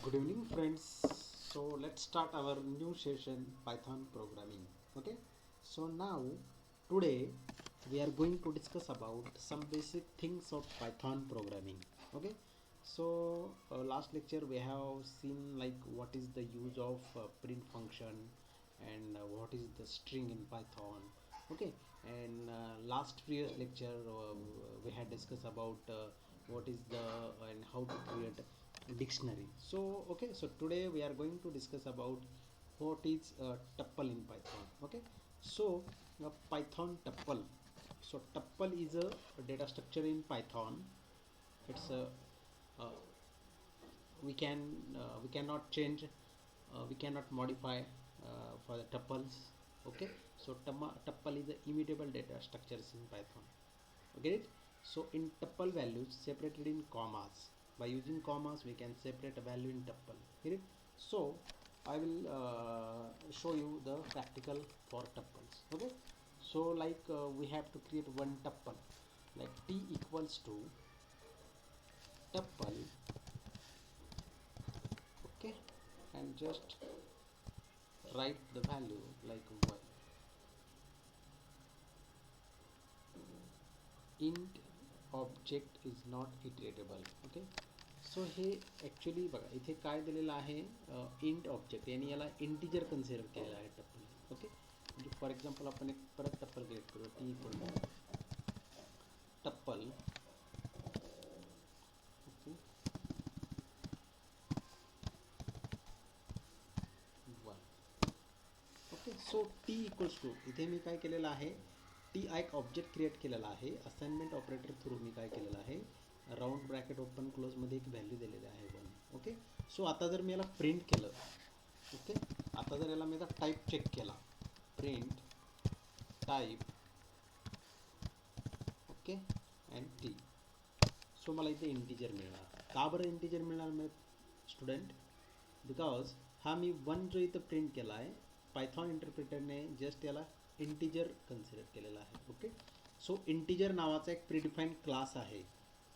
Good evening, friends. So let's start our new session, Python programming. Okay. So now today we are going to discuss about some basic things of Python programming. Okay. So last lecture we have seen like what is the use of print function and what is the string in Python. Okay. And last previous lecture we had discussed about what is the and how to create dictionary. So okay, so today we are going to discuss about what is tuple in Python. Okay, so Python tuple. So tuple is a data structure in Python. It's a uh, we cannot change, we cannot modify for the tuples. Okay, so tuple is the immutable data structures in Python. Okay, it? So in tuple values separated in commas. By using commas we can separate a value in tuple. Get it? So I will show you the practical for tuples. Okay, so like we have to create one tuple, like t equals to tuple. Okay, and just write the value like y. Int object is not iterable. Okay, so हे actually बघा इथे काय दिलेलं आहे, int object याने याला integer consider केलेलं आहे टप्पल. ओके, म्हणजे फॉर एक्झाम्पल आपण एक परत टप्पल क्रिएट करू, T equal tuple. Okay, one. Okay, so T equals to इथे मी काय केलेलं आहे, टी हा एक ऑब्जेक्ट क्रिएट केलेला आहे. असाइनमेंट ऑपरेटर थ्रू मी काय केलेलं आहे, राऊंड ब्रॅकेट ओपन क्लोजमध्ये एक व्हॅल्यू दिलेली आहे वन. ओके, सो आता जर मी याला प्रिंट केलं, ओके, आता जर याला मी आता टाईप चेक केला, print type, okay, and T, so मला इथे इंटिजर मिळणार. का बरं इंटिजर मिळणार स्टुडंट? बिकॉज हा मी वन जो इथं प्रिंट केला आहे, पायथॉन इंटरप्रिटरने जस्ट याला इंटिजर कन्सिडर केलेला आहे. ओके, सो इंटिजर नावाचा एक प्रीडिफाईंड क्लास आहे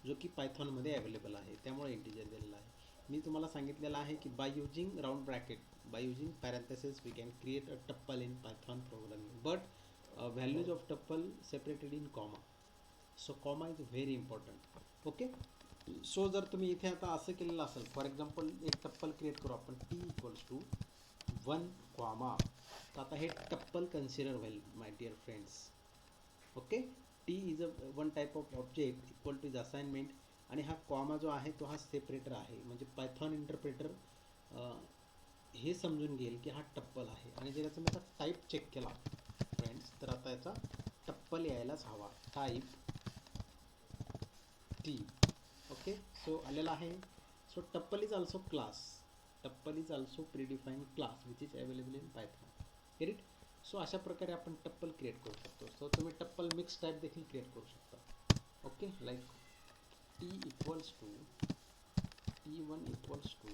जो की पायथॉनमध्ये अवेलेबल आहे, त्यामुळे इंटिजर दिलेला आहे. मी तुम्हाला सांगितलेलं आहे की by using round bracket, by using parenthesis we can create a tuple in Python programming, but values of tuple separated in comma. So comma is very important. Okay, so जर तुम्ही इथे आता असं केलेलं असेल, फॉर एक्झाम्पल एक टप्पल create करू आपण, T equals to one comma, तर आता हे टप्पल कन्सिडर होईल my dear friends. Okay, T is a one type of object equal to is assignment, आणि हा कॉमा जो आहे तो हा सेपरेटर आहे. म्हणजे पायथॉन इंटरप्रेटर हे समजून घेईल की हा टप्पल आहे. आणि जर याचा मी आता टाईप चेक केला फ्रेंड्स, तर आता याचा टप्पल यायलाच हवा, टाईप टी. ओके, सो आलेला आहे. So tuple is also class, tuple is also predefined class which is available in Python. Get it? So अशा प्रकारे आपण टप्पल क्रिएट करू शकतो. सो तुम्ही टप्पल मिक्स टाईप देखील क्रिएट करू शकता. Okay, like T equals to T one equals to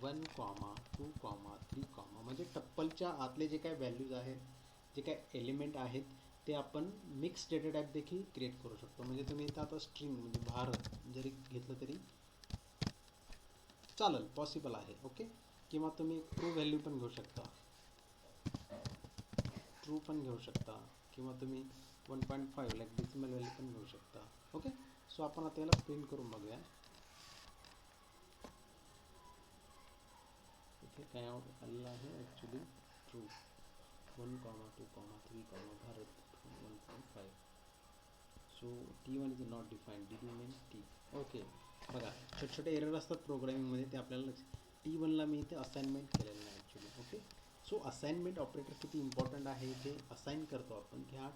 one comma two comma three comma, म्हणजे टप्पलच्या आतले जे काय व्हॅल्यूज आहेत, जे काय एलिमेंट आहेत, ते आपण मिक्स डेटा टाईप देखील क्रिएट करू शकतो. म्हणजे तुम्ही इथं आता स्ट्रिंग म्हणजे भारत जरी घेतलं तरी चालेल, पॉसिबल आहे. ओके, किंवा तुम्ही ट्रू व्हॅल्यू पण घेऊ शकता, ट्रू पण घेऊ शकता, किंवा तुम्ही 1.5 लाईक डेसिमल व्हॅल्यू पण घेऊ शकता. ओके, सो आपण आता याला प्रिंट करून बघूया. इथे काय आलेलं आहे actually true, one comma two comma three comma Bharat 1.5. So T one is not defined, D D mean T. Okay, बघा छोटे छोटे एरर असतात प्रोग्रामिंगमध्ये, ते आपल्याला टी वनला मी इथे असाइनमेंट केलेलं नाही actually. Okay, so assignment operator किती इम्पॉर्टंट आहे, इथे असाइन करतो आपण की हा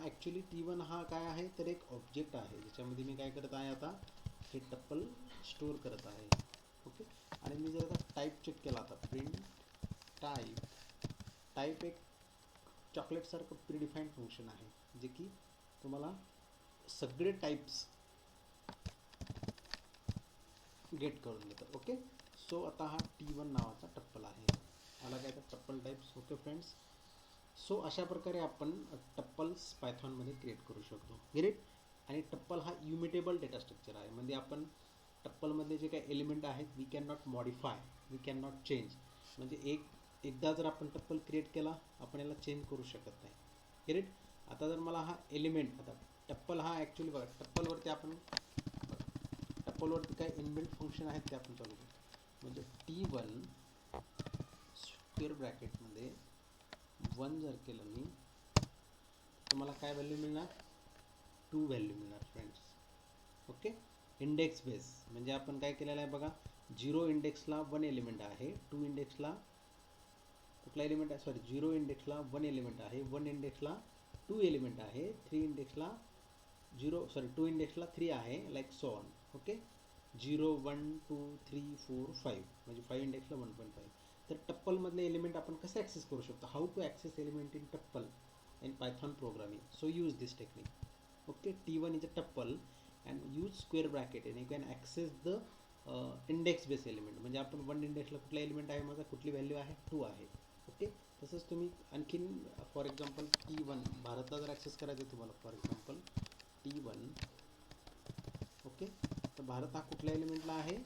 ॲक्च्युली टी वन हा काय आहे, तर एक ऑब्जेक्ट आहे ज्याच्यामध्ये मी काय करत आहे, आता हे टप्पल स्टोअर करत आहे. ओके, आणि मी जर आता टाईप चेक केला, आता प्रिंट टाईप, टाईप एक चॉकलेटसारखं प्रीडिफाईंड फंक्शन आहे जे की तुम्हाला सगळे टाईप्स गेट करून देतात. ओके, सो आता हा टी वन नावाचा टप्पल आहे, आला काय तर टप्पल टाईप्स. ओके फ्रेंड्स, सो अशा प्रकारे आपण टप्पल्स पायथॉनमध्ये क्रिएट करू शकतो. ग्रेट. आणि टप्पल हा इम्युटेबल डेटा स्ट्रक्चर आहे, म्हणजे आपण टप्पलमधले जे काही एलिमेंट आहेत we can not modify, we can not change. म्हणजे एकदा जर आपण टप्पल क्रिएट केला आपण याला चेंज करू शकत नाही. करेक्ट. आता जर मला हा एलिमेंट, आता टप्पल हा ॲक्च्युली बघा टप्पलवरती आपण टप्पलवरती काय इनबिल्ट फंक्शन आहेत ते आपण चालू करू. म्हणजे T1 स्क्वेअर ब्रॅकेटमध्ये 1 जर केलं मी तर मला काय व्हॅल्यू मिळणार, 2 व्हॅल्यू मिळणार फ्रेंड्स. ओके. इंडेक्स बेस म्हणजे आपण काय केलेलं आहे बघा, 0 इंडेक्सला 1 एलिमेंट आहे, 2 इंडेक्सला कुठला एलिमेंट आहे, सॉरी 0 इंडेक्सला 1 एलिमेंट आहे, 1 इंडेक्सला 2 एलिमेंट आहे, 2 इंडेक्सला 2 इंडेक्सला 3 आहे, लाईक सो ऑन. ओके. 0 1 2 3 4 5 म्हणजे 5 इंडेक्सला 1.5. तर टप्पलमधले एलिमेंट आपण कसे ॲक्सेस करू शकतो, how to access element in tuple in Python programming. So use this technique. Okay. T1 is a tuple and use square bracket and you can access the index base element. म्हणजे आपण 1 इंडेक्सला कुठला element आहे माझा, कुठली value आहे, 2 आहे. Okay. तसंच तुम्ही आणखीन फॉर एक्झाम्पल T1 भारतला जर ॲक्सेस करायचं तुम्हाला, फॉर एक्झाम्पल T1. ओके. तर भारत हा कुठल्या एलिमेंटला आहे,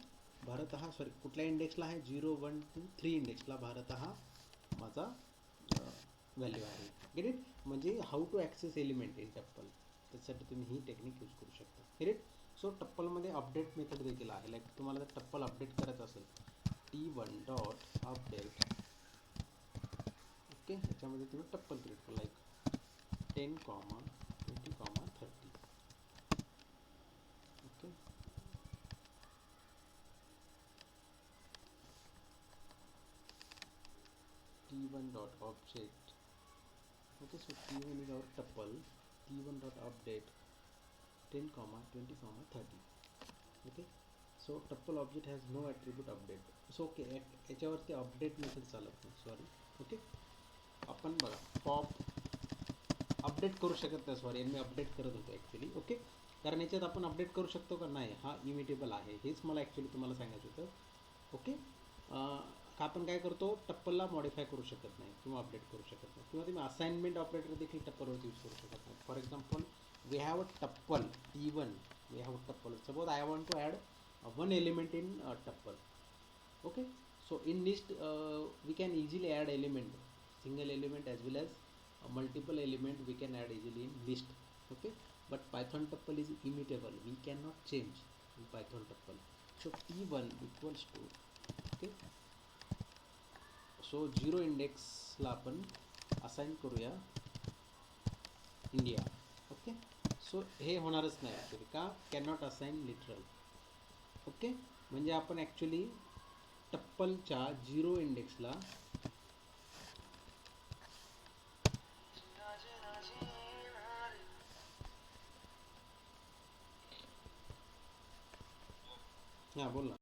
भारत हा सॉरी कुठल्या इंडेक्सला आहे, 0 1 2 3 इंडेक्सला भारत हा माझा व्हॅल्यू आहे. Get it. म्हणजे how to access element in tuple, त्यासाठी तुम्ही ही टेक्निक यूज करू शकता. करेक्ट. सो टप्पलमध्ये अपडेट मेथड देखील आहे. लाईक तुम्हाला जर टप्पल अपडेट करायचं असेल, T1 डॉट अपडेट. ओके. ह्याच्यामध्ये तुम्ही टप्पल क्रिएट करा, like 10, 20, 30. Okay. T1 dot object. Okay, so T1 is our tuple. T1 dot update 10, 20, 30. Okay. So tuple object has no attribute update. So okay, याच्यावरती update method चालत नाही, sorry. Okay. आपण बघा pop update करू शकत नाही, sorry मी update करत होतो ॲक्च्युली. ओके. कारण याच्यात आपण अपडेट करू शकतो का नाही, हा इमिटेबल आहे, हेच मला ॲक्च्युली तुम्हाला सांगायचं होतं. ओके. का आपण काय करतो, टप्पलला मॉडिफाय करू शकत नाही किंवा अपडेट करू शकत नाही, किंवा तुम्ही असाइनमेंट ऑपरेटर देखील टप्पलवरती यूज करू शकत नाही. For example we have a tuple T1, we have a tuple. Suppose I want to add 1 element in tuple. Okay. So in list we can easily add element, single element as well as multiple element we can add easily in list. Okay. But Python tuple is immutable, we cannot change in Python tuple. So T1 equals to, okay, so 0 इंडेक्सला आपण assign करूया India. Okay. So हे होणारच नाही actually, का cannot assign literal. Okay. म्हणजे आपण actually टप्पलच्या 0 इंडेक्सला हां बोल ना.